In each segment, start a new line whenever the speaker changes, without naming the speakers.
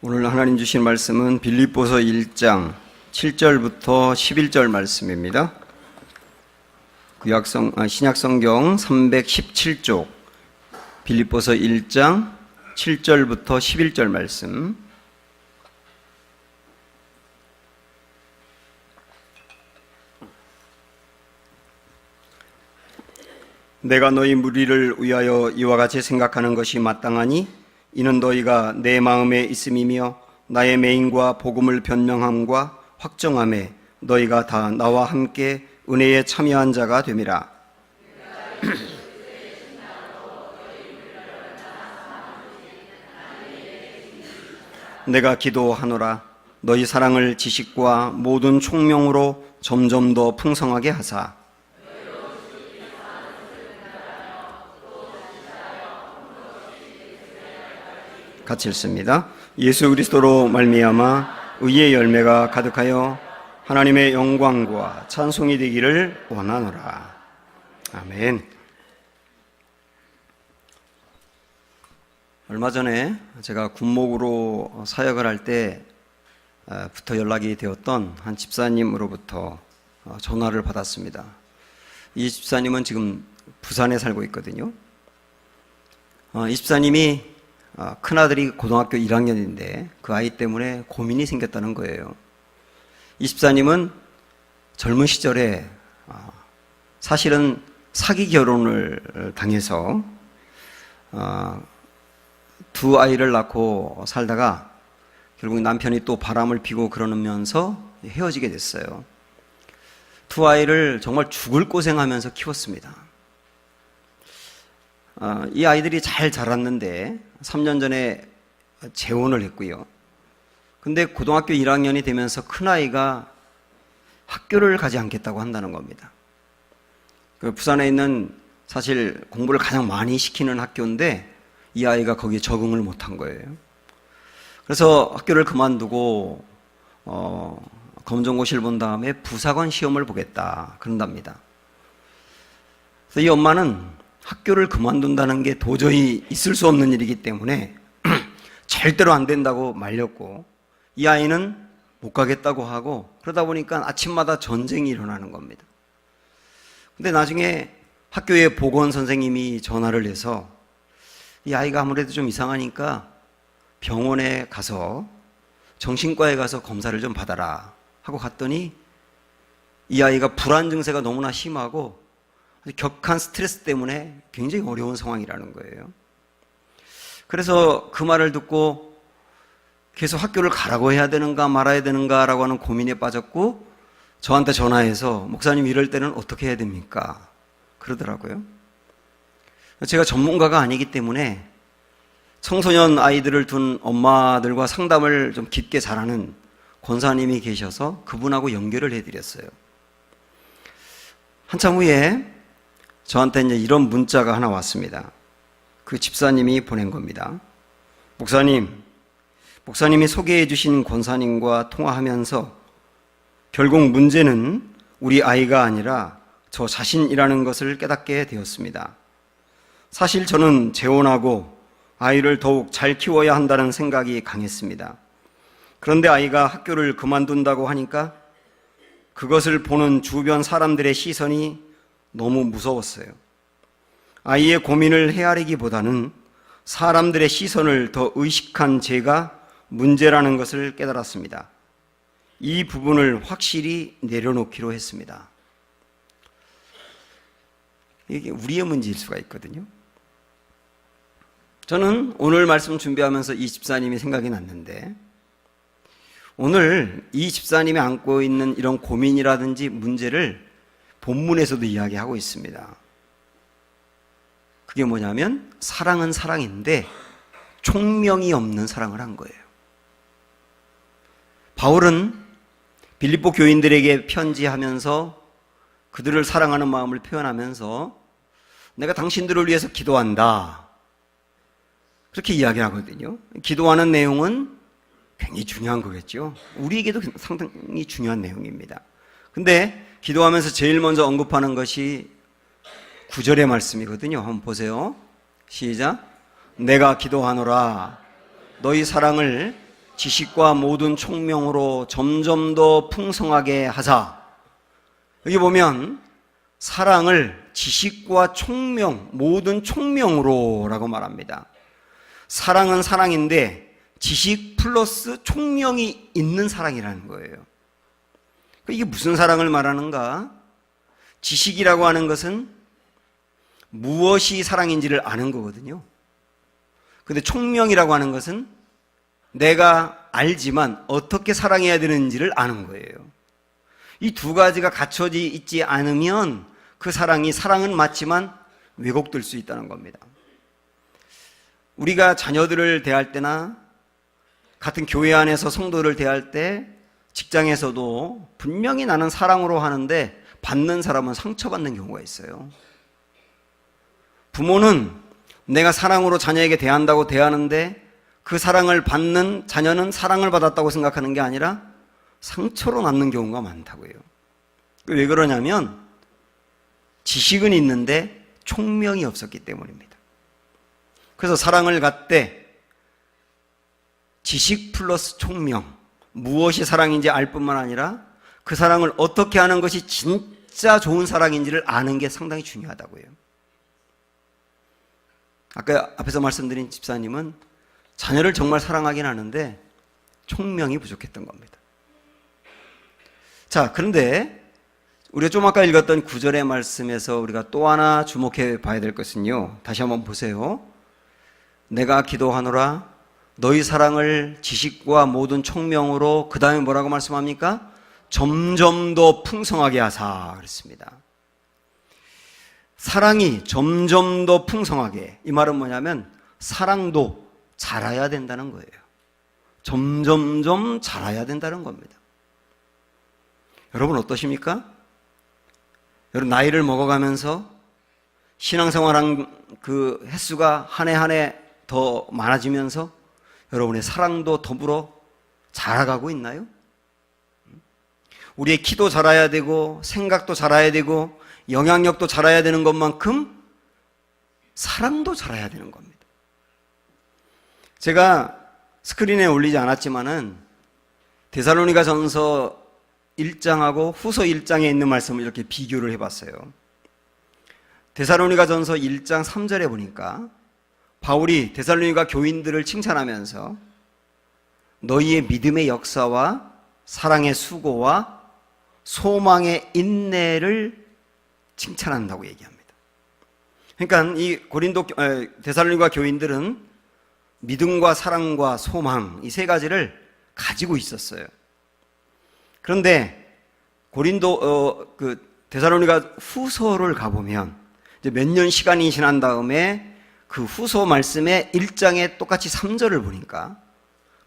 오늘 하나님 주신 말씀은 빌립보서 1장 7절부터 11절 말씀입니다. 신약성경 317쪽 빌립보서 1장 7절부터 11절 말씀. 내가 너희 무리를 위하여 이와 같이 생각하는 것이 마땅하니 이는 너희가 내 마음에 있음이며 나의 맹인과 복음을 변명함과 확정함에 너희가 다 나와 함께 은혜에 참여한 자가 됨이라. 내가 기도하노라. 너희 사랑을 지식과 모든 총명으로 점점 더 풍성하게 하사 같이 읽습니다. 예수 그리스도로 말미암아 의의 열매가 가득하여 하나님의 영광과 찬송이 되기를 원하노라. 아멘. 얼마 전에 제가 군목으로 사역을 할 때부터 연락이 되었던 한 집사님으로부터 전화를 받았습니다. 이 집사님은 지금 부산에 살고 있거든요. 이 집사님이 큰아들이 고등학교 1학년인데 그 아이 때문에 고민이 생겼다는 거예요. 이 집사님은 젊은 시절에 사실은 사기 결혼을 당해서 두 아이를 낳고 살다가 결국 남편이 또 바람을 피고 그러면서 헤어지게 됐어요. 두 아이를 정말 죽을 고생하면서 키웠습니다. 이 아이들이 잘 자랐는데 3년 전에 재혼을 했고요. 근데 고등학교 1학년이 되면서 큰아이가 학교를 가지 않겠다고 한다는 겁니다. 그 부산에 있는 사실 공부를 가장 많이 시키는 학교인데 이 아이가 거기에 적응을 못한 거예요. 그래서 학교를 그만두고 검정고시를 본 다음에 부사관 시험을 보겠다 그런답니다. 그래서 이 엄마는 학교를 그만둔다는 게 도저히 있을 수 없는 일이기 때문에 절대로 안 된다고 말렸고, 이 아이는 못 가겠다고 하고, 그러다 보니까 아침마다 전쟁이 일어나는 겁니다. 근데 나중에 학교의 보건 선생님이 전화를 해서 이 아이가 아무래도 좀 이상하니까 병원에 가서 정신과에 가서 검사를 좀 받아라 하고 갔더니 이 아이가 불안 증세가 너무나 심하고 격한 스트레스 때문에 굉장히 어려운 상황이라는 거예요. 그래서 그 말을 듣고 계속 학교를 가라고 해야 되는가 말아야 되는가라고 하는 고민에 빠졌고, 저한테 전화해서 목사님 이럴 때는 어떻게 해야 됩니까? 그러더라고요. 제가 전문가가 아니기 때문에 청소년 아이들을 둔 엄마들과 상담을 좀 깊게 잘하는 권사님이 계셔서 그분하고 연결을 해드렸어요. 한참 후에 저한테 이제 이런 문자가 하나 왔습니다. 그 집사님이 보낸 겁니다. 목사님이 소개해 주신 권사님과 통화하면서 결국 문제는 우리 아이가 아니라 저 자신이라는 것을 깨닫게 되었습니다. 사실 저는 재혼하고 아이를 더욱 잘 키워야 한다는 생각이 강했습니다. 그런데 아이가 학교를 그만둔다고 하니까 그것을 보는 주변 사람들의 시선이 너무 무서웠어요. 아이의 고민을 헤아리기보다는 사람들의 시선을 더 의식한 제가 문제라는 것을 깨달았습니다. 이 부분을 확실히 내려놓기로 했습니다. 이게 우리의 문제일 수가 있거든요. 저는 오늘 말씀 준비하면서 이 집사님이 생각이 났는데, 오늘 이 집사님이 안고 있는 이런 고민이라든지 문제를 본문에서도 이야기하고 있습니다. 그게 뭐냐면 사랑은 사랑인데 총명이 없는 사랑을 한 거예요. 바울은 빌립보 교인들에게 편지하면서 그들을 사랑하는 마음을 표현하면서 내가 당신들을 위해서 기도한다, 그렇게 이야기하거든요. 기도하는 내용은 굉장히 중요한 거겠죠. 우리에게도 상당히 중요한 내용입니다. 근데 기도하면서 제일 먼저 언급하는 것이 9절의 말씀이거든요. 한번 보세요. 시작. 내가 기도하노라. 너희 사랑을 지식과 모든 총명으로 점점 더 풍성하게 하자. 여기 보면 사랑을 지식과 총명, 모든 총명으로 라고 말합니다. 사랑은 사랑인데 지식 플러스 총명이 있는 사랑이라는 거예요. 이게 무슨 사랑을 말하는가? 지식이라고 하는 것은 무엇이 사랑인지를 아는 거거든요. 근데 총명이라고 하는 것은 내가 알지만 어떻게 사랑해야 되는지를 아는 거예요. 이 두 가지가 갖춰져 있지 않으면 그 사랑은 맞지만 왜곡될 수 있다는 겁니다. 우리가 자녀들을 대할 때나 같은 교회 안에서 성도를 대할 때, 직장에서도 분명히 나는 사랑으로 하는데 받는 사람은 상처받는 경우가 있어요. 부모는 내가 사랑으로 자녀에게 대한다고 대하는데 그 사랑을 받는 자녀는 사랑을 받았다고 생각하는 게 아니라 상처로 남는 경우가 많다고요. 왜 그러냐면 지식은 있는데 총명이 없었기 때문입니다. 그래서 사랑을 갖되 지식 플러스 총명, 무엇이 사랑인지 알 뿐만 아니라 그 사랑을 어떻게 하는 것이 진짜 좋은 사랑인지를 아는 게 상당히 중요하다고요. 아까 앞에서 말씀드린 집사님은 자녀를 정말 사랑하긴 하는데 총명이 부족했던 겁니다. 자, 그런데 우리가 좀 아까 읽었던 9절의 말씀에서 우리가 또 하나 주목해 봐야 될 것은요, 다시 한번 보세요. 내가 기도하노라 너희 사랑을 지식과 모든 총명으로, 그 다음에 뭐라고 말씀합니까? 점점 더 풍성하게 하사 그랬습니다. 사랑이 점점 더 풍성하게, 이 말은 뭐냐면 사랑도 자라야 된다는 거예요. 점점점 자라야 된다는 겁니다. 여러분 어떠십니까? 여러분 나이를 먹어가면서 신앙생활한 그 횟수가 한 해 한 해 더 많아지면서 여러분의 사랑도 더불어 자라가고 있나요? 우리의 키도 자라야 되고 생각도 자라야 되고 영향력도 자라야 되는 것만큼 사랑도 자라야 되는 겁니다. 제가 스크린에 올리지 않았지만은 데살로니가 전서 1장하고 후서 1장에 있는 말씀을 이렇게 비교를 해봤어요. 데살로니가 전서 1장 3절에 보니까 바울이 데살로니가 교인들을 칭찬하면서 너희의 믿음의 역사와 사랑의 수고와 소망의 인내를 칭찬한다고 얘기합니다. 그러니까 이 데살로니가 교인들은 믿음과 사랑과 소망, 이 세 가지를 가지고 있었어요. 그런데 데살로니가 후서를 가보면 이제 몇 년 시간이 지난 다음에 그 후서 말씀의 1장에 똑같이 3절을 보니까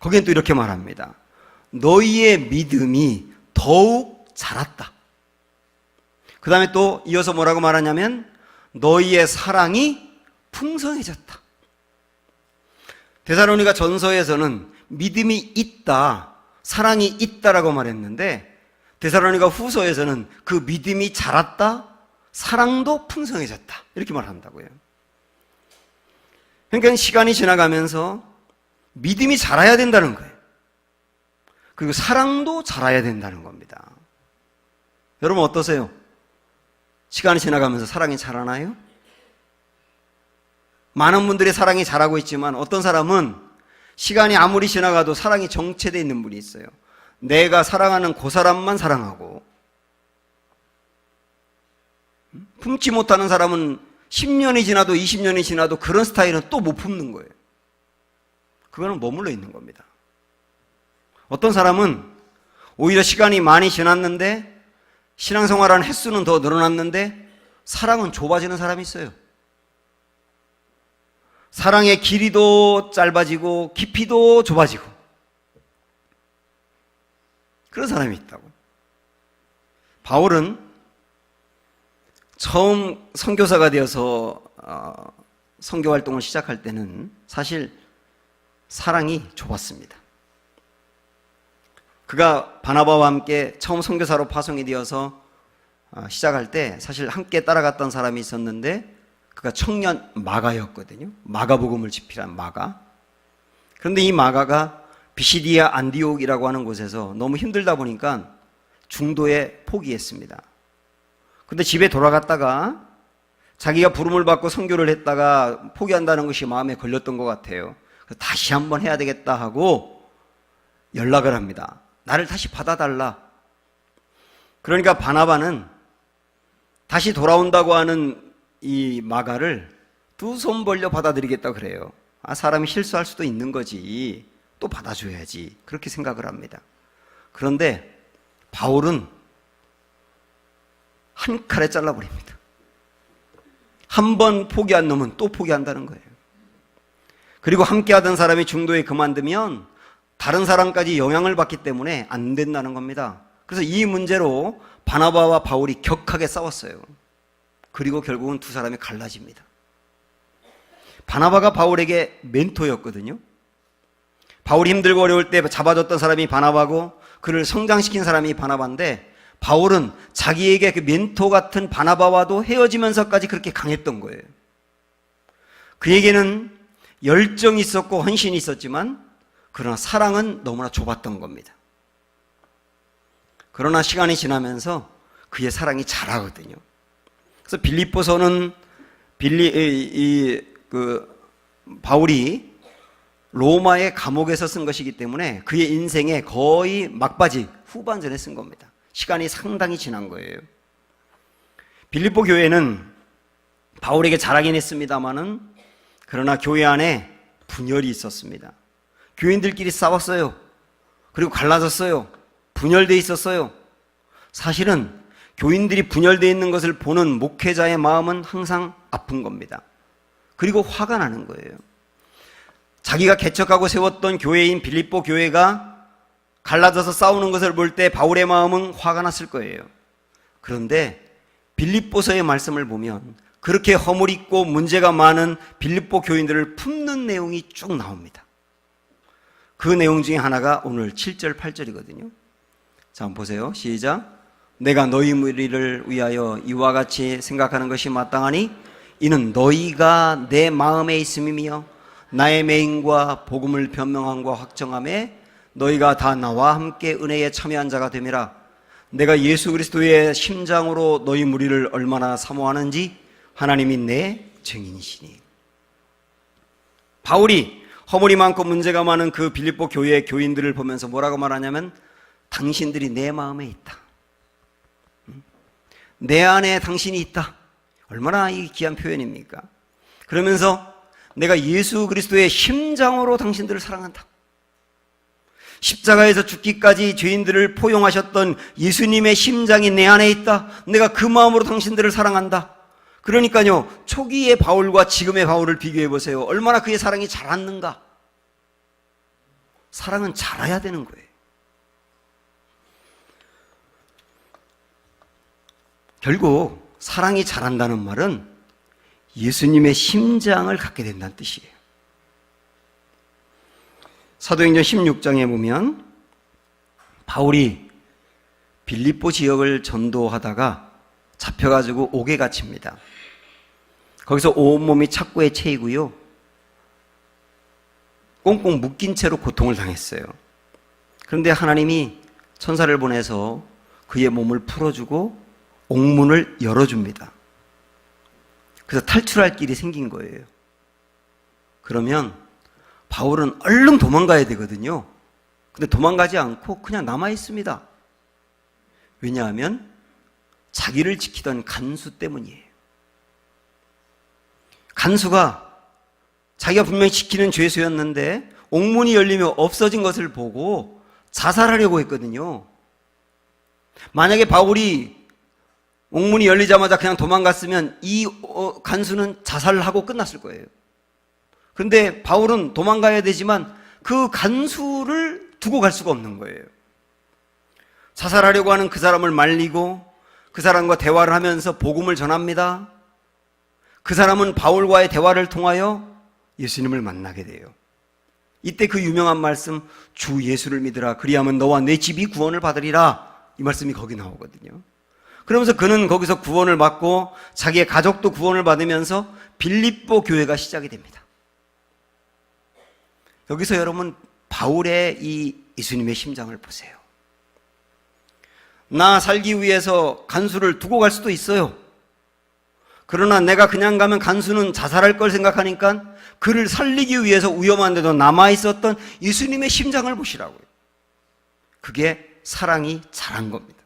거기엔 또 이렇게 말합니다. 너희의 믿음이 더욱 자랐다. 그 다음에 또 이어서 뭐라고 말하냐면 너희의 사랑이 풍성해졌다. 데살로니가 전서에서는 믿음이 있다, 사랑이 있다라고 말했는데 데살로니가 후서에서는 그 믿음이 자랐다, 사랑도 풍성해졌다 이렇게 말한다고요. 그러니까 시간이 지나가면서 믿음이 자라야 된다는 거예요. 그리고 사랑도 자라야 된다는 겁니다. 여러분 어떠세요? 시간이 지나가면서 사랑이 자라나요? 많은 분들의 사랑이 자라고 있지만 어떤 사람은 시간이 아무리 지나가도 사랑이 정체되어 있는 분이 있어요. 내가 사랑하는 그 사람만 사랑하고, 품지 못하는 사람은 10년이 지나도 20년이 지나도 그런 스타일은 또 못 품는 거예요. 그거는 머물러 있는 겁니다. 어떤 사람은 오히려 시간이 많이 지났는데 신앙생활하는 횟수는 더 늘어났는데 사랑은 좁아지는 사람이 있어요. 사랑의 길이도 짧아지고 깊이도 좁아지고 그런 사람이 있다고. 바울은 처음 선교사가 되어서 선교 활동을 시작할 때는 사실 사랑이 좁았습니다. 그가 바나바와 함께 처음 선교사로 파송이 되어서 시작할 때 사실 함께 따라갔던 사람이 있었는데 그가 청년 마가였거든요. 마가복음을 집필한 마가. 그런데 이 마가가 비시디아 안디옥이라고 하는 곳에서 너무 힘들다 보니까 중도에 포기했습니다. 근데 집에 돌아갔다가 자기가 부름을 받고 선교를 했다가 포기한다는 것이 마음에 걸렸던 것 같아요. 그래서 다시 한번 해야 되겠다 하고 연락을 합니다. 나를 다시 받아달라. 그러니까 바나바는 다시 돌아온다고 하는 이 마가를 두 손 벌려 받아들이겠다 그래요. 사람이 실수할 수도 있는 거지. 또 받아줘야지. 그렇게 생각을 합니다. 그런데 바울은 한 칼에 잘라버립니다. 한 번 포기한 놈은 또 포기한다는 거예요. 그리고 함께 하던 사람이 중도에 그만두면 다른 사람까지 영향을 받기 때문에 안 된다는 겁니다. 그래서 이 문제로 바나바와 바울이 격하게 싸웠어요. 그리고 결국은 두 사람이 갈라집니다. 바나바가 바울에게 멘토였거든요. 바울이 힘들고 어려울 때 잡아줬던 사람이 바나바고 그를 성장시킨 사람이 바나바인데, 바울은 자기에게 그 멘토 같은 바나바와도 헤어지면서까지 그렇게 강했던 거예요. 그에게는 열정이 있었고 헌신이 있었지만 그러나 사랑은 너무나 좁았던 겁니다. 그러나 시간이 지나면서 그의 사랑이 자라거든요. 그래서 빌립보서는 바울이 로마의 감옥에서 쓴 것이기 때문에 그의 인생의 거의 막바지 후반전에 쓴 겁니다. 시간이 상당히 지난 거예요. 빌립보 교회는 바울에게 잘하긴 했습니다마는 그러나 교회 안에 분열이 있었습니다. 교인들끼리 싸웠어요. 그리고 갈라졌어요. 분열되어 있었어요. 사실은 교인들이 분열되어 있는 것을 보는 목회자의 마음은 항상 아픈 겁니다. 그리고 화가 나는 거예요. 자기가 개척하고 세웠던 교회인 빌립보 교회가 갈라져서 싸우는 것을 볼 때 바울의 마음은 화가 났을 거예요. 그런데 빌립보서의 말씀을 보면 그렇게 허물있고 문제가 많은 빌립보 교인들을 품는 내용이 쭉 나옵니다. 그 내용 중에 하나가 오늘 7절 8절이거든요. 자, 한번 보세요. 시작. 내가 너희 무리를 위하여 이와 같이 생각하는 것이 마땅하니 이는 너희가 내 마음에 있음이며 나의 맹인과 복음을 변명함과 확정함에 너희가 다 나와 함께 은혜에 참여한 자가 됨이라. 내가 예수 그리스도의 심장으로 너희 무리를 얼마나 사모하는지 하나님이 내 증인이시니. 바울이 허물이 많고 문제가 많은 그 빌립보 교회의 교인들을 보면서 뭐라고 말하냐면 당신들이 내 마음에 있다. 내 안에 당신이 있다. 얼마나 이 귀한 표현입니까? 그러면서 내가 예수 그리스도의 심장으로 당신들을 사랑한다. 십자가에서 죽기까지 죄인들을 포용하셨던 예수님의 심장이 내 안에 있다. 내가 그 마음으로 당신들을 사랑한다. 그러니까요, 초기의 바울과 지금의 바울을 비교해 보세요. 얼마나 그의 사랑이 자랐는가. 사랑은 자라야 되는 거예요. 결국 사랑이 자란다는 말은 예수님의 심장을 갖게 된다는 뜻이에요. 사도행전 16장에 보면 바울이 빌립보 지역을 전도하다가 잡혀가지고 옥에 갇힙니다. 거기서 온몸이 착고에 채이고요, 꽁꽁 묶인 채로 고통을 당했어요. 그런데 하나님이 천사를 보내서 그의 몸을 풀어주고 옥문을 열어줍니다. 그래서 탈출할 길이 생긴 거예요. 그러면 바울은 얼른 도망가야 되거든요. 근데 도망가지 않고 그냥 남아있습니다. 왜냐하면 자기를 지키던 간수 때문이에요. 간수가 자기가 분명히 지키는 죄수였는데 옥문이 열리며 없어진 것을 보고 자살하려고 했거든요. 만약에 바울이 옥문이 열리자마자 그냥 도망갔으면 이 간수는 자살하고 끝났을 거예요. 그런데 바울은 도망가야 되지만 그 간수를 두고 갈 수가 없는 거예요. 자살하려고 하는 그 사람을 말리고 그 사람과 대화를 하면서 복음을 전합니다. 그 사람은 바울과의 대화를 통하여 예수님을 만나게 돼요. 이때 그 유명한 말씀, 주 예수를 믿으라 그리하면 너와 내 집이 구원을 받으리라, 이 말씀이 거기 나오거든요. 그러면서 그는 거기서 구원을 받고 자기의 가족도 구원을 받으면서 빌립보 교회가 시작이 됩니다. 여기서 여러분 바울의 이 예수님의 심장을 보세요. 나 살기 위해서 간수를 두고 갈 수도 있어요. 그러나 내가 그냥 가면 간수는 자살할 걸 생각하니까 그를 살리기 위해서 위험한데도 남아있었던 예수님의 심장을 보시라고요. 그게 사랑이 자란 겁니다.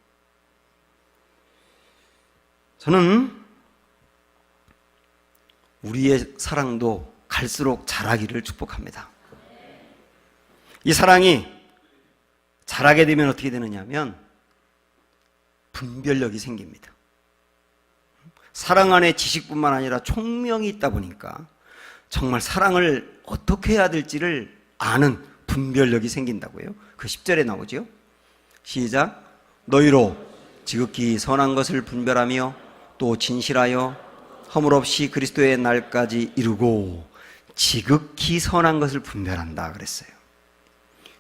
저는 우리의 사랑도 갈수록 자라기를 축복합니다. 이 사랑이 자라게 되면 어떻게 되느냐 하면 분별력이 생깁니다. 사랑 안에 지식뿐만 아니라 총명이 있다 보니까 정말 사랑을 어떻게 해야 될지를 아는 분별력이 생긴다고요. 그 10절에 나오죠. 시작. 너희로 지극히 선한 것을 분별하며 또 진실하여 허물 없이 그리스도의 날까지 이루고 지극히 선한 것을 분별한다 그랬어요.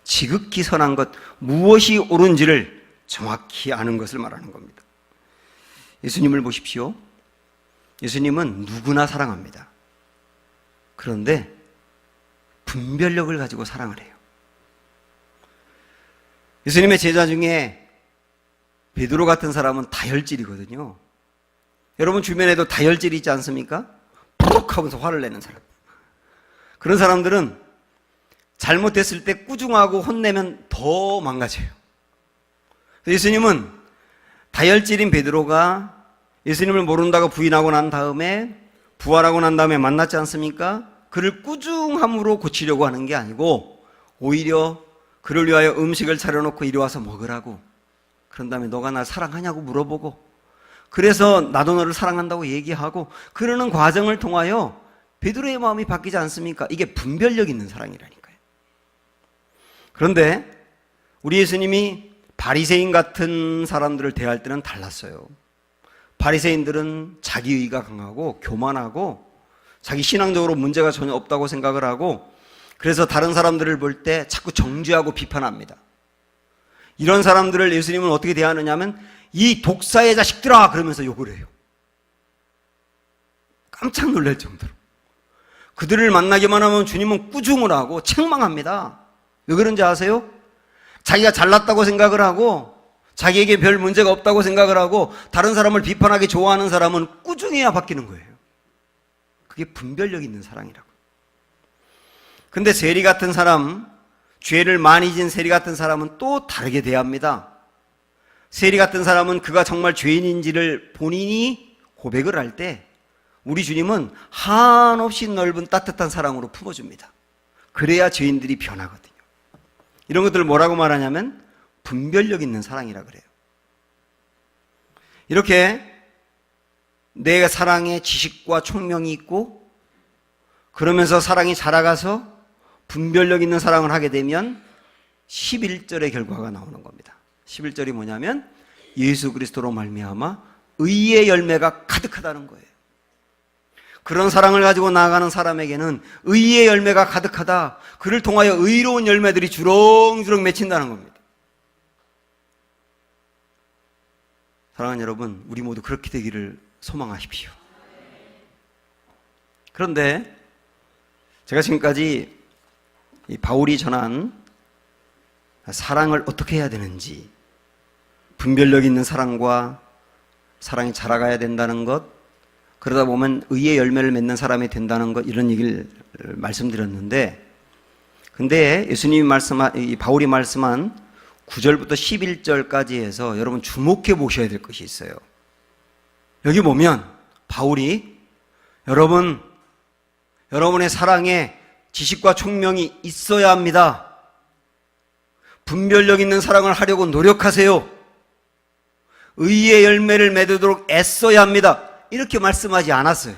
지극히 선한 것, 무엇이 옳은지를 정확히 아는 것을 말하는 겁니다. 예수님을 보십시오. 예수님은 누구나 사랑합니다. 그런데 분별력을 가지고 사랑을 해요. 예수님의 제자 중에 베드로 같은 사람은 다혈질이거든요. 여러분 주변에도 다혈질이 있지 않습니까? 푸룩 하면서 화를 내는 사람. 그런 사람들은 잘못됐을 때 꾸중하고 혼내면 더 망가져요. 예수님은 다혈질인 베드로가 예수님을 모른다고 부인하고 난 다음에 부활하고 난 다음에 만났지 않습니까? 그를 꾸중함으로 고치려고 하는 게 아니고 오히려 그를 위하여 음식을 차려놓고 이리 와서 먹으라고, 그런 다음에 너가 날 사랑하냐고 물어보고, 그래서 나도 너를 사랑한다고 얘기하고, 그러는 과정을 통하여 베드로의 마음이 바뀌지 않습니까? 이게 분별력 있는 사랑이라니까요. 그런데 우리 예수님이 바리새인 같은 사람들을 대할 때는 달랐어요. 바리새인들은 자기의가 강하고 교만하고 자기 신앙적으로 문제가 전혀 없다고 생각을 하고, 그래서 다른 사람들을 볼 때 자꾸 정죄하고 비판합니다. 이런 사람들을 예수님은 어떻게 대하느냐 하면 이 독사의 자식들아 그러면서 욕을 해요. 깜짝 놀랄 정도로. 그들을 만나기만 하면 주님은 꾸중을 하고 책망합니다. 왜 그런지 아세요? 자기가 잘났다고 생각을 하고 자기에게 별 문제가 없다고 생각을 하고 다른 사람을 비판하기 좋아하는 사람은 꾸중해야 바뀌는 거예요. 그게 분별력 있는 사랑이라고. 근데 세리 같은 사람, 죄를 많이 진 세리 같은 사람은 또 다르게 대합니다. 세리 같은 사람은 그가 정말 죄인인지를 본인이 고백을 할 때 우리 주님은 한없이 넓은 따뜻한 사랑으로 품어줍니다. 그래야 죄인들이 변하거든요. 이런 것들을 뭐라고 말하냐면 분별력 있는 사랑이라 그래요. 이렇게 내 사랑에 지식과 총명이 있고 그러면서 사랑이 자라가서 분별력 있는 사랑을 하게 되면 11절의 결과가 나오는 겁니다. 11절이 뭐냐면 예수 그리스도로 말미암아 의의 열매가 가득하다는 거예요. 그런 사랑을 가지고 나아가는 사람에게는 의의 열매가 가득하다. 그를 통하여 의로운 열매들이 주렁주렁 맺힌다는 겁니다. 사랑하는 여러분, 우리 모두 그렇게 되기를 소망하십시오. 그런데 제가 지금까지 이 바울이 전한 사랑을 어떻게 해야 되는지, 분별력 있는 사랑과 사랑이 자라가야 된다는 것, 그러다 보면 의의 열매를 맺는 사람이 된다는 것, 이런 얘기를 말씀드렸는데, 근데 예수님이 이 바울이 말씀한 9절부터 11절까지 해서 여러분 주목해 보셔야 될 것이 있어요. 여기 보면 바울이 여러분의 사랑에 지식과 총명이 있어야 합니다. 분별력 있는 사랑을 하려고 노력하세요. 의의 열매를 맺도록 애써야 합니다. 이렇게 말씀하지 않았어요.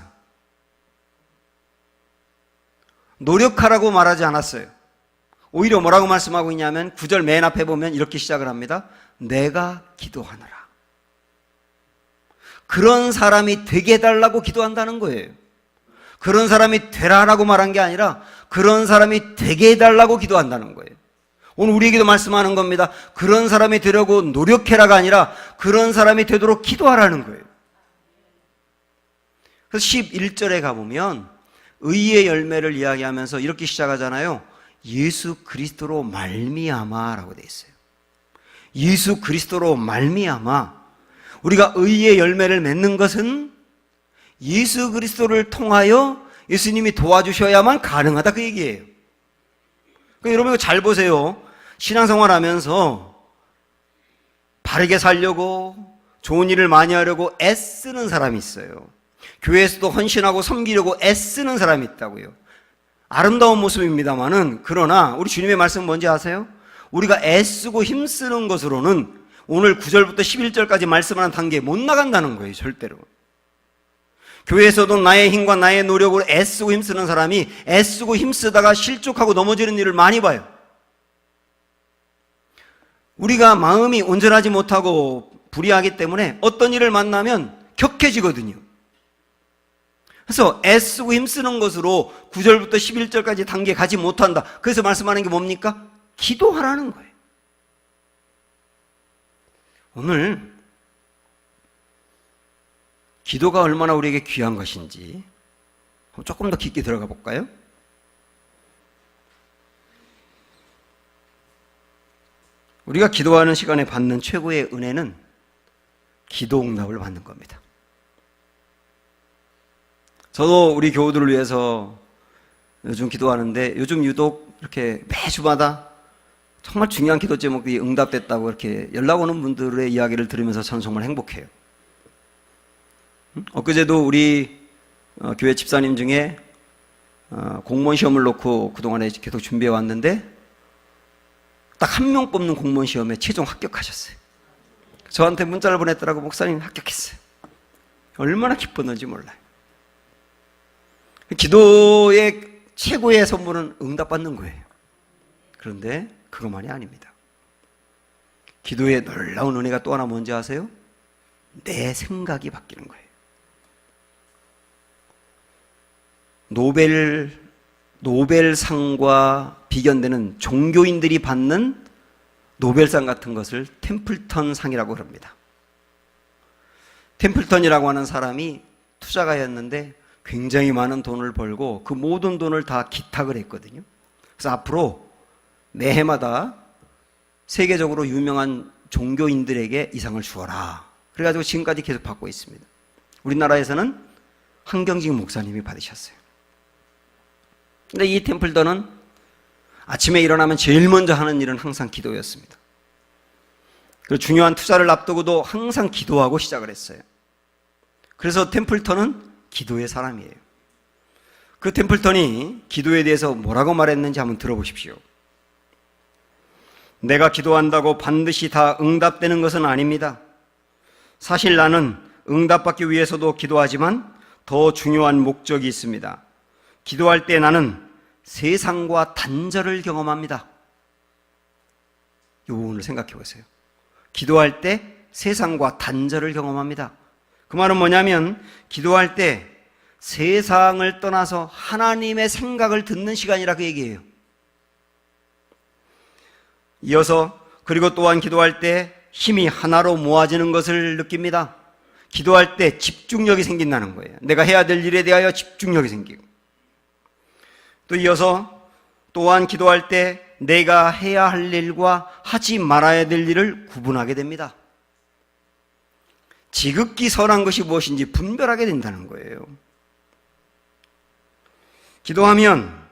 노력하라고 말하지 않았어요. 오히려 뭐라고 말씀하고 있냐면 9절 맨 앞에 보면 이렇게 시작을 합니다. 내가 기도하노라. 그런 사람이 되게 해달라고 기도한다는 거예요. 그런 사람이 되라라고 말한 게 아니라 그런 사람이 되게 해달라고 기도한다는 거예요. 오늘 우리에게도 말씀하는 겁니다. 그런 사람이 되려고 노력해라가 아니라 그런 사람이 되도록 기도하라는 거예요. 그래서 11절에 가보면 의의 열매를 이야기하면서 이렇게 시작하잖아요. 예수 그리스도로 말미암아라고 되어 있어요. 예수 그리스도로 말미암아 우리가 의의 열매를 맺는 것은 예수 그리스도를 통하여 예수님이 도와주셔야만 가능하다 그 얘기예요. 그러니까 여러분 이거 잘 보세요. 신앙생활 하면서 바르게 살려고 좋은 일을 많이 하려고 애쓰는 사람이 있어요. 교회에서도 헌신하고 섬기려고 애쓰는 사람이 있다고요. 아름다운 모습입니다만은, 그러나 우리 주님의 말씀은 뭔지 아세요? 우리가 애쓰고 힘쓰는 것으로는 오늘 9절부터 11절까지 말씀하는 단계에 못 나간다는 거예요. 절대로. 교회에서도 나의 힘과 나의 노력으로 애쓰고 힘쓰는 사람이 애쓰고 힘쓰다가 실족하고 넘어지는 일을 많이 봐요. 우리가 마음이 온전하지 못하고 불의하기 때문에 어떤 일을 만나면 격해지거든요. 그래서 애쓰고 힘쓰는 것으로 9절부터 11절까지 단계 가지 못한다. 그래서 말씀하는 게 뭡니까? 기도하라는 거예요. 오늘 기도가 얼마나 우리에게 귀한 것인지 조금 더 깊게 들어가 볼까요? 우리가 기도하는 시간에 받는 최고의 은혜는 기도 응답을 받는 겁니다. 저도 우리 교우들을 위해서 요즘 기도하는데, 요즘 유독 이렇게 매주마다 정말 중요한 기도 제목이 응답됐다고 이렇게 연락 오는 분들의 이야기를 들으면서 저는 정말 행복해요. 엊그제도 우리 교회 집사님 중에 공무원 시험을 놓고 그동안에 계속 준비해 왔는데 딱 한 명 뽑는 공무원 시험에 최종 합격하셨어요. 저한테 문자를 보냈더라고. 목사님 합격했어요. 얼마나 기뻤는지 몰라요. 기도의 최고의 선물은 응답받는 거예요. 그런데 그것만이 아닙니다. 기도의 놀라운 은혜가 또 하나 뭔지 아세요? 내 생각이 바뀌는 거예요. 노벨상과 비견되는 종교인들이 받는 노벨상 같은 것을 템플턴 상이라고 합니다. 템플턴이라고 하는 사람이 투자가였는데 굉장히 많은 돈을 벌고 그 모든 돈을 다 기탁을 했거든요. 그래서 앞으로 매해마다 세계적으로 유명한 종교인들에게 이 상을 주어라. 그래가지고 지금까지 계속 받고 있습니다. 우리나라에서는 한경직 목사님이 받으셨어요. 근데 이 템플턴은 아침에 일어나면 제일 먼저 하는 일은 항상 기도였습니다. 그리고 중요한 투자를 앞두고도 항상 기도하고 시작을 했어요. 그래서 템플턴은 기도의 사람이에요. 그 템플턴이 기도에 대해서 뭐라고 말했는지 한번 들어보십시오. 내가 기도한다고 반드시 다 응답되는 것은 아닙니다. 사실 나는 응답받기 위해서도 기도하지만 더 중요한 목적이 있습니다. 기도할 때 나는 세상과 단절을 경험합니다. 이 부분을 생각해 보세요. 기도할 때 세상과 단절을 경험합니다. 그 말은 뭐냐면 기도할 때 세상을 떠나서 하나님의 생각을 듣는 시간이라 그 얘기예요. 이어서 그리고 또한 기도할 때 힘이 하나로 모아지는 것을 느낍니다. 기도할 때 집중력이 생긴다는 거예요. 내가 해야 될 일에 대하여 집중력이 생기고, 또 이어서 또한 기도할 때 내가 해야 할 일과 하지 말아야 될 일을 구분하게 됩니다. 지극히 선한 것이 무엇인지 분별하게 된다는 거예요. 기도하면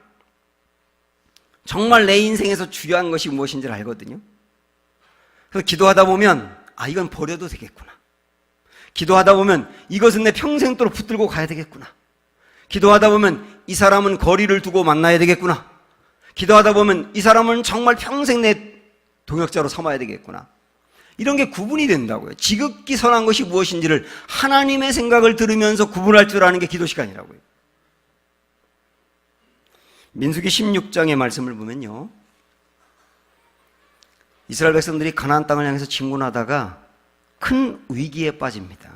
정말 내 인생에서 중요한 것이 무엇인지를 알거든요. 그래서 기도하다 보면 이건 버려도 되겠구나. 기도하다 보면 이것은 내 평생도록 붙들고 가야 되겠구나. 기도하다 보면 이 사람은 거리를 두고 만나야 되겠구나. 기도하다 보면 이 사람은 정말 평생 내 동역자로 삼아야 되겠구나. 이런 게 구분이 된다고요. 지극히 선한 것이 무엇인지를 하나님의 생각을 들으면서 구분할 줄 아는 게 기도 시간이라고요. 민수기 16장의 말씀을 보면요, 이스라엘 백성들이 가나안 땅을 향해서 진군하다가 큰 위기에 빠집니다.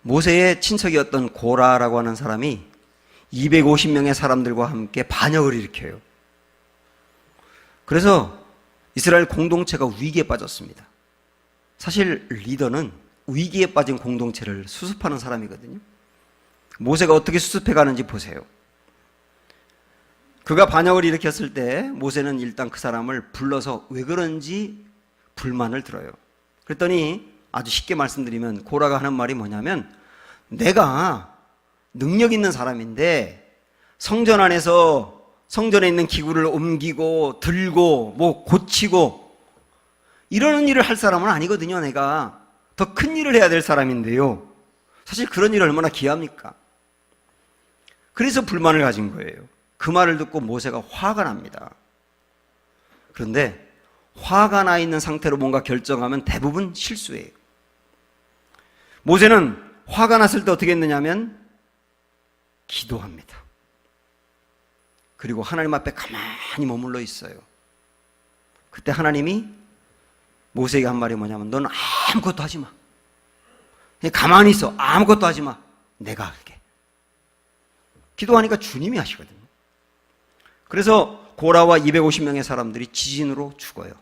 모세의 친척이었던 고라라고 하는 사람이 250명의 사람들과 함께 반역을 일으켜요. 그래서 이스라엘 공동체가 위기에 빠졌습니다. 사실 리더는 위기에 빠진 공동체를 수습하는 사람이거든요. 모세가 어떻게 수습해 가는지 보세요. 그가 반역을 일으켰을 때 모세는 일단 그 사람을 불러서 왜 그런지 불만을 들어요. 그랬더니 아주 쉽게 말씀드리면 고라가 하는 말이 뭐냐면, 내가 능력 있는 사람인데 성전 안에서 성전에 있는 기구를 옮기고 들고 뭐 고치고 이러는 일을 할 사람은 아니거든요. 내가 더 큰 일을 해야 될 사람인데요. 사실 그런 일을 얼마나 기합니까? 그래서 불만을 가진 거예요. 그 말을 듣고 모세가 화가 납니다. 그런데 화가 나 있는 상태로 뭔가 결정하면 대부분 실수예요. 모세는 화가 났을 때 어떻게 했느냐면 기도합니다. 그리고 하나님 앞에 가만히 머물러 있어요. 그때 하나님이 모세에게 한 말이 뭐냐면, 너는 아무것도 하지 마. 그냥 가만히 있어. 아무것도 하지 마. 내가 할게. 기도하니까 주님이 하시거든요. 그래서 고라와 250명의 사람들이 지진으로 죽어요.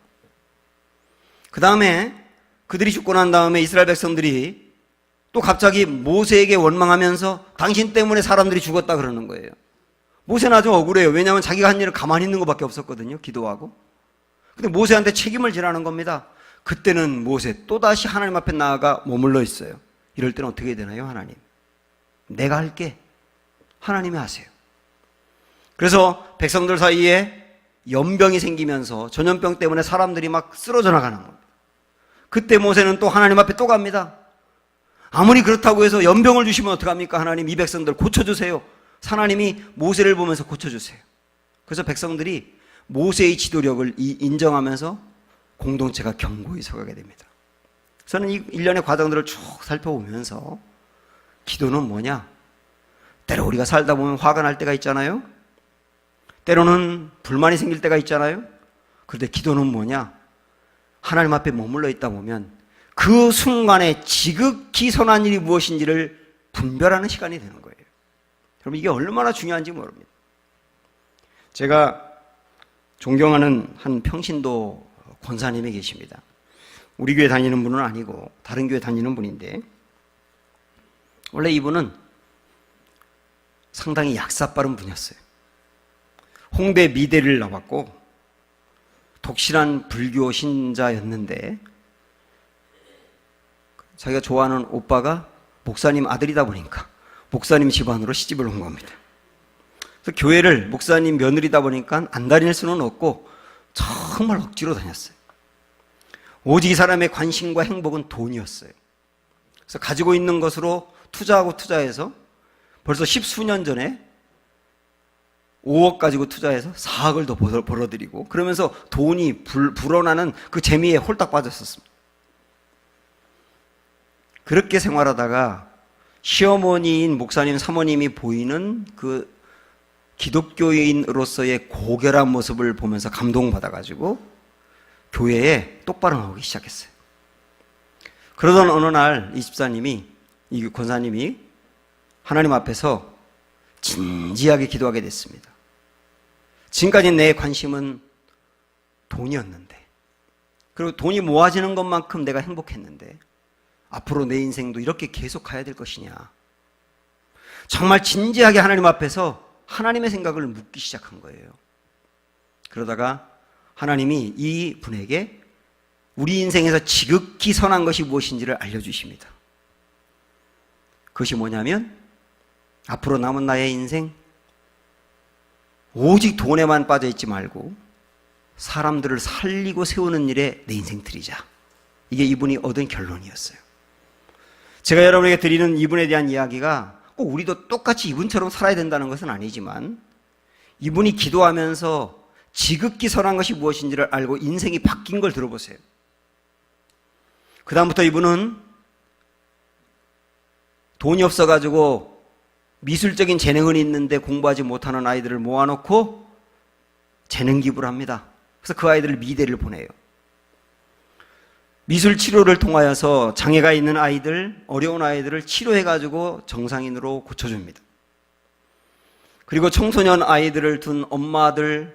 그 다음에 그들이 죽고 난 다음에 이스라엘 백성들이 또 갑자기 모세에게 원망하면서 당신 때문에 사람들이 죽었다 그러는 거예요. 모세는 아주 억울해요. 왜냐하면 자기가 한 일을 가만히 있는 것밖에 없었거든요. 기도하고. 근데 모세한테 책임을 지라는 겁니다. 그때는 모세 또다시 하나님 앞에 나아가 머물러 있어요. 이럴 때는 어떻게 해야 되나요? 하나님, 내가 할게. 하나님이 하세요. 그래서 백성들 사이에 연병이 생기면서 전염병 때문에 사람들이 막 쓰러져 나가는 겁니다. 그때 모세는 또 하나님 앞에 또 갑니다. 아무리 그렇다고 해서 연병을 주시면 어떡합니까? 하나님, 이 백성들 고쳐주세요. 하나님이 모세를 보면서 고쳐주세요. 그래서 백성들이 모세의 지도력을 인정하면서 공동체가 견고히 서가게 됩니다. 저는 이 일련의 과정들을 쭉 살펴보면서 기도는 뭐냐? 때로 우리가 살다 보면 화가 날 때가 있잖아요. 때로는 불만이 생길 때가 있잖아요. 그런데 기도는 뭐냐? 하나님 앞에 머물러 있다 보면 그 순간에 지극히 선한 일이 무엇인지를 분별하는 시간이 되는 거예요. 여러분, 이게 얼마나 중요한지 모릅니다. 제가 존경하는 한 평신도 권사님이 계십니다. 우리 교회 다니는 분은 아니고 다른 교회 다니는 분인데, 원래 이분은 상당히 약사빠른 분이었어요. 홍대 미대를 나왔고 독실한 불교 신자였는데, 자기가 좋아하는 오빠가 목사님 아들이다 보니까 목사님 집안으로 시집을 온 겁니다. 그래서 교회를 목사님 며느리다 보니까 안 다닐 수는 없고 정말 억지로 다녔어요. 오직 이 사람의 관심과 행복은 돈이었어요. 그래서 가지고 있는 것으로 투자하고 투자해서 벌써 10수년 전에 5억 가지고 투자해서 4억을 더 벌어들이고, 그러면서 돈이 불어나는 그 재미에 홀딱 빠졌었습니다. 그렇게 생활하다가 시어머니인 목사님 사모님이 보이는 그 기독교인으로서의 고결한 모습을 보면서 감동받아가지고 교회에 똑바로 나오기 시작했어요. 그러던 어느 날 이 집사님이, 이 권사님이 하나님 앞에서 진지하게 기도하게 됐습니다. 지금까지 내 관심은 돈이었는데, 그리고 돈이 모아지는 것만큼 내가 행복했는데 앞으로 내 인생도 이렇게 계속 가야 될 것이냐. 정말 진지하게 하나님 앞에서 하나님의 생각을 묻기 시작한 거예요. 그러다가 하나님이 이 분에게 우리 인생에서 지극히 선한 것이 무엇인지를 알려주십니다. 그것이 뭐냐면, 앞으로 남은 나의 인생 오직 돈에만 빠져있지 말고 사람들을 살리고 세우는 일에 내 인생 들이자. 이게 이분이 얻은 결론이었어요. 제가 여러분에게 드리는 이분에 대한 이야기가 꼭 우리도 똑같이 이분처럼 살아야 된다는 것은 아니지만, 이분이 기도하면서 지극히 선한 것이 무엇인지를 알고 인생이 바뀐 걸 들어보세요. 그 다음부터 이분은 돈이 없어가지고 미술적인 재능은 있는데 공부하지 못하는 아이들을 모아놓고 재능 기부를 합니다. 그래서 그 아이들을 미대를 보내요. 미술 치료를 통하여서 장애가 있는 아이들, 어려운 아이들을 치료해가지고 정상인으로 고쳐줍니다. 그리고 청소년 아이들을 둔 엄마들이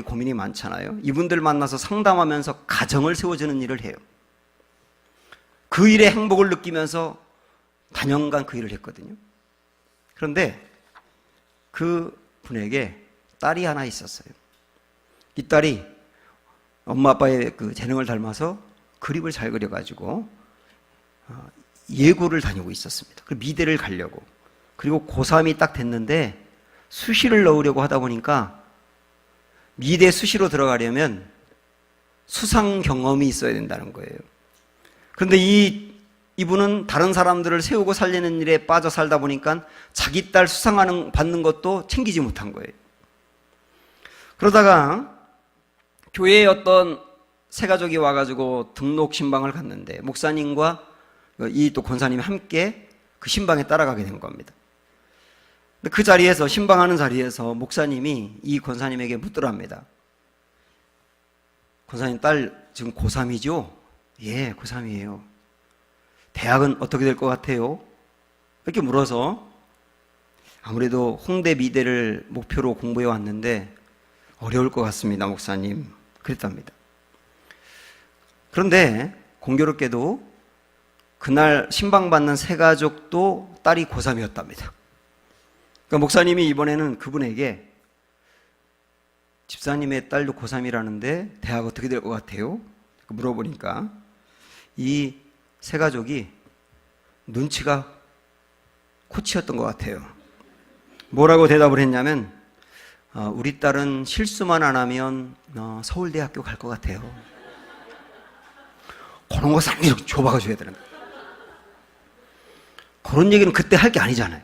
고민이 많잖아요. 이분들 만나서 상담하면서 가정을 세워주는 일을 해요. 그 일에 행복을 느끼면서 다년간 그 일을 했거든요. 그런데 그 분에게 딸이 하나 있었어요. 이 딸이 엄마 아빠의 그 재능을 닮아서 그림을 잘 그려가지고 예고를 다니고 있었습니다. 그리고 미대를 가려고. 그리고 고3이 딱 됐는데 수시를 넣으려고 하다 보니까 미대 수시로 들어가려면 수상 경험이 있어야 된다는 거예요. 그런데 이분은 다른 사람들을 세우고 살리는 일에 빠져 살다 보니까 자기 딸 받는 것도 챙기지 못한 거예요. 그러다가 교회에 어떤 새가족이 와가지고 등록 신방을 갔는데 목사님과 이 또 권사님이 함께 그 신방에 따라가게 된 겁니다. 근데 그 자리에서, 신방하는 자리에서 목사님이 이 권사님에게 묻더랍니다. 권사님 딸 지금 고3이죠? 예, 고3이에요. 대학은 어떻게 될 것 같아요? 이렇게 물어서 아무래도 홍대 미대를 목표로 공부해 왔는데 어려울 것 같습니다, 목사님. 그랬답니다. 그런데 공교롭게도 그날 신방받는 새가족도 딸이 고3이었답니다. 그러니까 목사님이 이번에는 그분에게 집사님의 딸도 고3이라는데 대학 어떻게 될 것 같아요? 물어보니까 이 새가족이 눈치가 코치였던 것 같아요. 뭐라고 대답을 했냐면 우리 딸은 실수만 안 하면 서울대학교 갈 것 같아요. 그런 거 싹 이렇게 줘박아 줘야 되는 거예요. 그런 얘기는 그때 할 게 아니잖아요.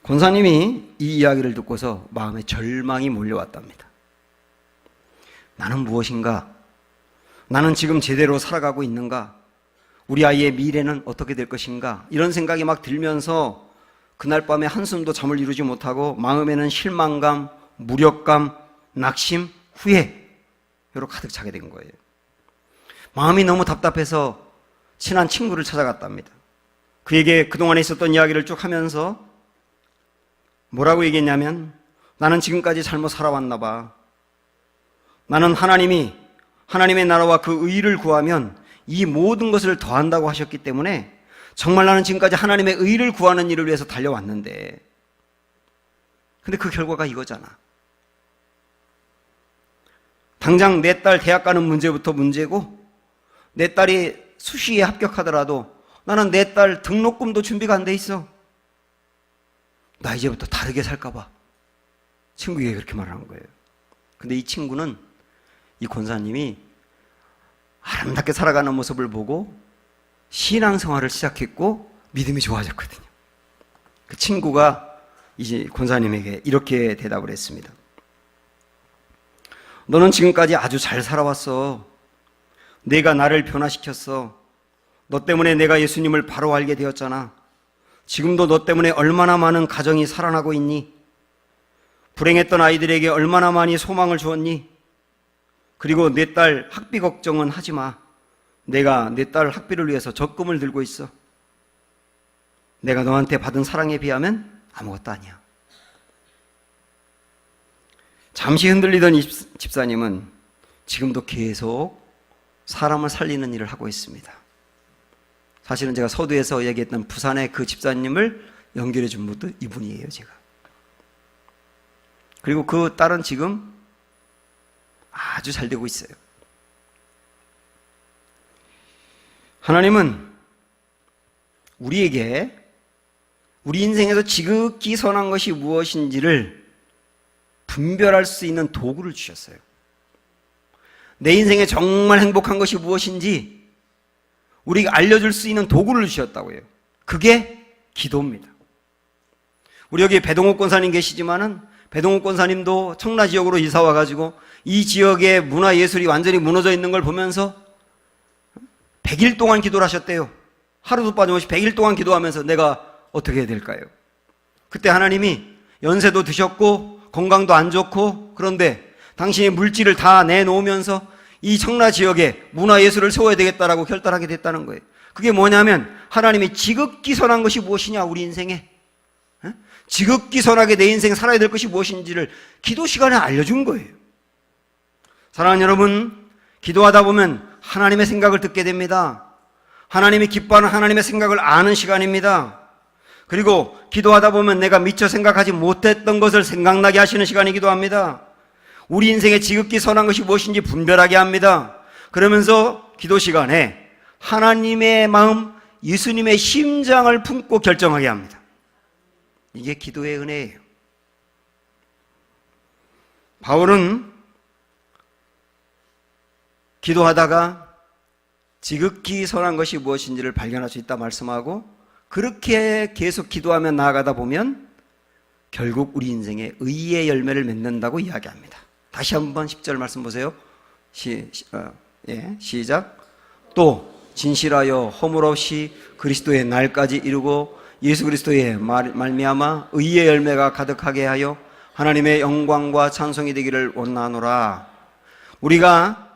권사님이 이 이야기를 듣고서 마음에 절망이 몰려왔답니다. 나는 무엇인가? 나는 지금 제대로 살아가고 있는가? 우리 아이의 미래는 어떻게 될 것인가? 이런 생각이 막 들면서 그날 밤에 한숨도 잠을 이루지 못하고 마음에는 실망감, 무력감, 낙심, 후회로 가득 차게 된 거예요. 마음이 너무 답답해서 친한 친구를 찾아갔답니다. 그에게 그동안에 있었던 이야기를 쭉 하면서 뭐라고 얘기했냐면 나는 지금까지 잘못 살아왔나 봐. 나는 하나님의 나라와 그 의를 구하면 이 모든 것을 더한다고 하셨기 때문에 정말 나는 지금까지 하나님의 의를 구하는 일을 위해서 달려왔는데 근데 그 결과가 이거잖아. 당장 내 딸 대학 가는 문제부터 문제고 내 딸이 수시에 합격하더라도 나는 내 딸 등록금도 준비가 안 돼 있어. 나 이제부터 다르게 살까 봐. 친구에게 그렇게 말하는 거예요. 근데 이 친구는 이 권사님이 아름답게 살아가는 모습을 보고 신앙생활을 시작했고 믿음이 좋아졌거든요. 그 친구가 이제 권사님에게 이렇게 대답을 했습니다. 너는 지금까지 아주 잘 살아왔어. 내가 나를 변화시켰어. 너 때문에 내가 예수님을 바로 알게 되었잖아. 지금도 너 때문에 얼마나 많은 가정이 살아나고 있니? 불행했던 아이들에게 얼마나 많이 소망을 주었니? 그리고 내 딸 학비 걱정은 하지 마. 내가 내 딸 학비를 위해서 적금을 들고 있어. 내가 너한테 받은 사랑에 비하면 아무것도 아니야. 잠시 흔들리던 이 집사님은 지금도 계속 사람을 살리는 일을 하고 있습니다. 사실은 제가 서두에서 얘기했던 부산의 그 집사님을 연결해 준 분도 이분이에요, 제가. 그리고 그 딸은 지금 아주 잘 되고 있어요. 하나님은 우리에게 우리 인생에서 지극히 선한 것이 무엇인지를 분별할 수 있는 도구를 주셨어요. 내 인생에 정말 행복한 것이 무엇인지 우리가 알려줄 수 있는 도구를 주셨다고 해요. 그게 기도입니다. 우리 여기 배동욱 권사님 계시지만은 배동욱 권사님도 청라 지역으로 이사 와가지고 이 지역의 문화예술이 완전히 무너져 있는 걸 보면서 100일 동안 기도를 하셨대요. 하루도 빠짐없이 100일 동안 기도하면서 내가 어떻게 해야 될까요? 그때 하나님이 연세도 드셨고 건강도 안 좋고 그런데 당신이 물질을 다 내놓으면서 이 청라 지역에 문화예술을 세워야 되겠다라고 결단하게 됐다는 거예요. 그게 뭐냐면 하나님이 지극히 선한 것이 무엇이냐 우리 인생에 지극히 선하게 내 인생에 살아야 될 것이 무엇인지를 기도 시간에 알려준 거예요. 사랑하는 여러분, 기도하다 보면 하나님의 생각을 듣게 됩니다. 하나님이 기뻐하는 하나님의 생각을 아는 시간입니다. 그리고 기도하다 보면 내가 미처 생각하지 못했던 것을 생각나게 하시는 시간이기도 합니다. 우리 인생에 지극히 선한 것이 무엇인지 분별하게 합니다. 그러면서 기도 시간에 하나님의 마음, 예수님의 심장을 품고 결정하게 합니다. 이게 기도의 은혜예요. 바울은 기도하다가 지극히 선한 것이 무엇인지를 발견할 수 있다 말씀하고, 그렇게 계속 기도하며 나아가다 보면 결국 우리 인생에 의의 열매를 맺는다고 이야기합니다. 다시 한번 10절 말씀 보세요. 시작. 또 진실하여 허물 없이 그리스도의 날까지 이루고 예수 그리스도의 말미암아 의의 열매가 가득하게 하여 하나님의 영광과 찬송이 되기를 원하노라. 우리가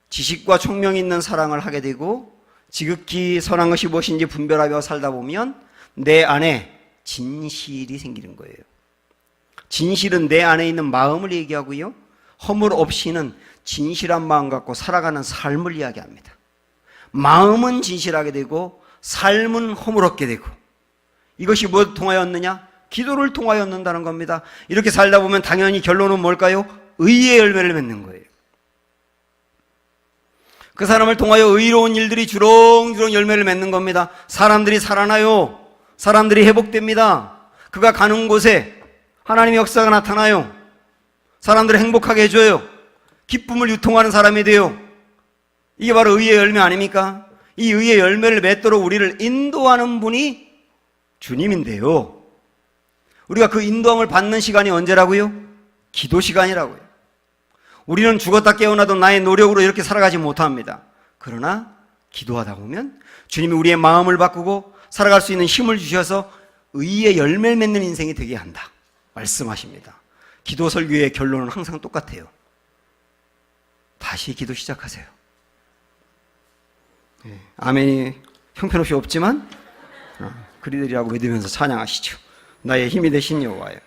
지식과 총명이 있는 사랑을 하게 되고 지극히 선한 것이 무엇인지 분별하며 살다 보면 내 안에 진실이 생기는 거예요. 진실은 내 안에 있는 마음을 얘기하고요, 허물 없이는 진실한 마음 갖고 살아가는 삶을 이야기합니다. 마음은 진실하게 되고 삶은 허물 없게 되고, 이것이 뭐 통하였느냐? 기도를 통하였는다는 겁니다. 이렇게 살다 보면 당연히 결론은 뭘까요? 의의 열매를 맺는 거예요. 그 사람을 통하여 의로운 일들이 주렁주렁 열매를 맺는 겁니다. 사람들이 살아나요. 사람들이 회복됩니다. 그가 가는 곳에 하나님의 역사가 나타나요. 사람들을 행복하게 해줘요. 기쁨을 유통하는 사람이 돼요. 이게 바로 의의 열매 아닙니까? 이 의의 열매를 맺도록 우리를 인도하는 분이 주님인데요, 우리가 그 인도함을 받는 시간이 언제라고요? 기도 시간이라고요. 우리는 죽었다 깨어나도 나의 노력으로 이렇게 살아가지 못합니다. 그러나 기도하다 보면 주님이 우리의 마음을 바꾸고 살아갈 수 있는 힘을 주셔서 의의 열매를 맺는 인생이 되게 한다 말씀하십니다. 기도 설교의 결론은 항상 똑같아요. 다시 기도 시작하세요. 아멘이 형편없이 없지만 그리들이라고 믿으면서 찬양하시죠. 나의 힘이 되신 여호와여.